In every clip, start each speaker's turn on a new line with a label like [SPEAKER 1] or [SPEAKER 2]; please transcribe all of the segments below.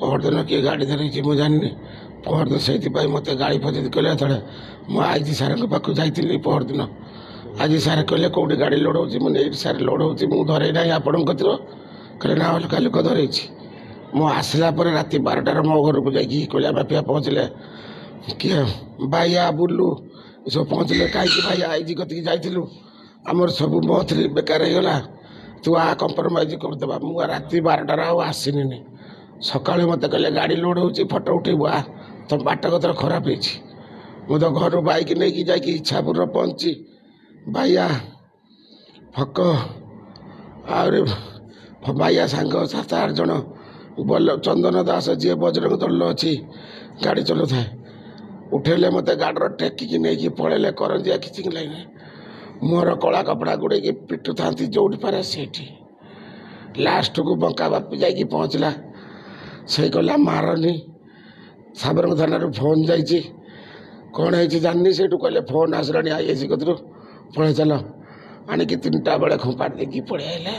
[SPEAKER 1] पहरदिन किए गाड़ी धरी मुझे जानी पहरदिन से मत गाड़ी फजी कहले मुझे आई सार पाक जाइली पहरदिन आज सार कहले कौटी गाड़ी लोड हो मुझे सार लोड हो धरे ना आपण कहले ना अलग लोक धरे मुसला राति 12टार मो घर को जाकि कहले बापिया पहुँचले किए भाइया बुलू सब पहुँचले कहीं भाइया आई कतिक जाइलु आमर सब मत बेकार होगा तू आ कंप्रोमाइज करदे मु राति 12टार आसनी सका मत कहले गाड़ी लोड हो फटो उठेबू आ तुम बाट कतर खराब हो तो घर बैक नहीं जाकि इच्छापुर पहुँची भाइया फक भाइया सांग 7-8 जन बोल चंदन दास जी बजरंग दल अच्छी गाड़ी चलो था उठेले मत गाड़र टेकिकी नहीं पड़े करंजिया किचिंग लाइन मोर कला कपड़ा गुड़े पिटु था जो पारे से लास्ट को बंका बापी जा पहुँचला से कहला मारनी साबरंग थाना फोन जाइए कौन है जानी से कहले फोन आसला आई एस कतु पड़े चल आणिकी 3टा बेले खोपाड़ देखी पड़े आए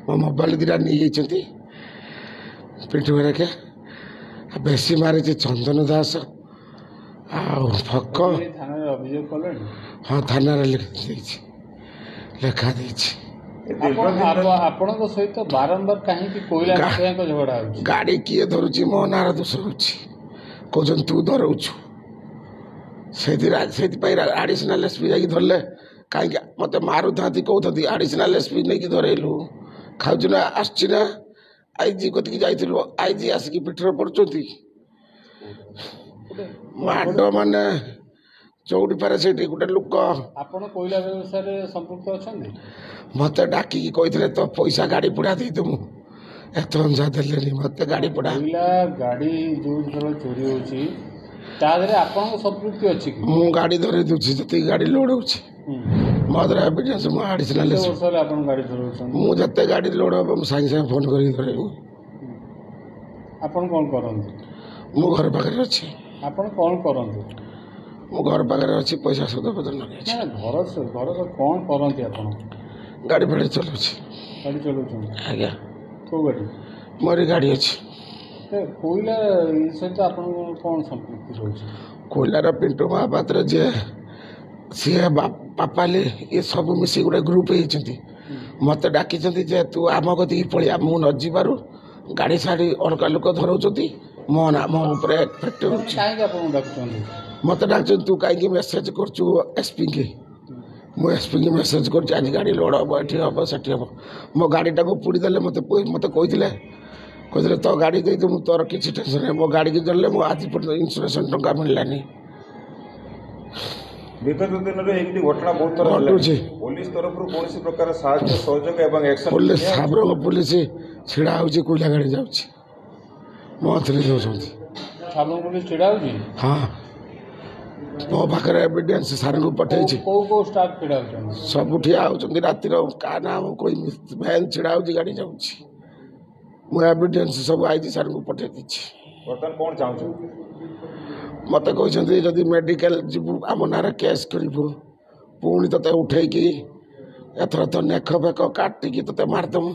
[SPEAKER 1] मो मोबाइल 2टा नहीं पिंटू घर के बेसी मारी चंदन दास फक हाँ थाना लेखा
[SPEAKER 2] सहित बारंबार कहीं कोयला झगड़ा
[SPEAKER 1] गाड़ी किए धरुची मो नार दोष कहते तू धरौछु से आडिशनाल एसपी जाकि धरले कहीं मत मारू था कहते आडिशनाल एसपी नहीं धरलु खाऊ ना आसना आईजी कतिक जाइलु आईजी आसिक पिठर पड़ुंट माड माने चौड़ी पारे से गोटे लोक
[SPEAKER 2] आपण कोयला व्यवसाय संपृक्त अच्छा
[SPEAKER 1] मत डाकिकी कहते तो पैसा गाड़ी पुड़ा दे तुम एत अंजा देले मत गाड़ी पुड़ा
[SPEAKER 2] गाड़ी जो चोरी होची आपन संपृक्ति अच्छी
[SPEAKER 1] मु गाड़ी धरे दूची जति गाड़ी लोड होची मदर एविडेंस मु एडिशनल
[SPEAKER 2] आपन गाड़ी धरउछन
[SPEAKER 1] मु जते गाड़ी लोड हो मु सांगे सांगे फोन करी धरे
[SPEAKER 2] आपन कोन करंती
[SPEAKER 1] मु घर पाखरे अछि
[SPEAKER 2] आपन कोन करंती
[SPEAKER 1] मु घर पाखरे अछि पैसा सदा बदल न
[SPEAKER 2] घर कोन करंती आपन
[SPEAKER 1] गाड़ी फाड़ी चलुछि
[SPEAKER 2] गाड़ी चलउछन
[SPEAKER 1] आज्ञा
[SPEAKER 2] को गाड़ी
[SPEAKER 1] मोरी गाड़ी अछि
[SPEAKER 2] कोयला सहित आपन कोन संपृक्ति होछि
[SPEAKER 1] कोयलार पिंटू महापात्र जे सी पापाली ये सब मिसी गोटे ग्रुप होती मत डाकी जे तू आम कति पलिया मु न जीवार गाड़ी साड़ी अलग लोक धरौं मो ना मो एफेक्ट मत डाक तू कहीं मेसेज कर एसपी के मु एसपी के मेसेज कर आज गाड़ी लोड हम ये हम से हम मो गाड़ी टाक पुड़ी देले मत कहते तो गाड़ी दे तू तोर किसी टेंशन नहीं मो गाड़ी की जल्ले मो आज इन्सुरेंस टंका मिललानी
[SPEAKER 3] विगत दिन में घटना बहुत तरह पुलिस तरफ कौन प्रकार साहाय्य सहयोग एवं एक्शन
[SPEAKER 1] पुलिस साबरंग पुलिस छिड़ा हो कोयला गाड़ी जाऊँगी मंथली दौरान
[SPEAKER 2] साबरंग पुलिस छिड़ा हो
[SPEAKER 1] हाँ मो पाखे एविडेंस सार को पठे सब ठिया होती रातिर का नाम कोई वैन छिड़ा हो गाड़ी जाऊँगी मु एविडेंस सब आई सार को पठे दी
[SPEAKER 3] बर्तमान कौन चाहूँ
[SPEAKER 1] मत कहते जदि मेडिकल जीवु आम ना केस करू पुणी ते उठे एथर तो नेख फेक काटिकी ते मारदेमु।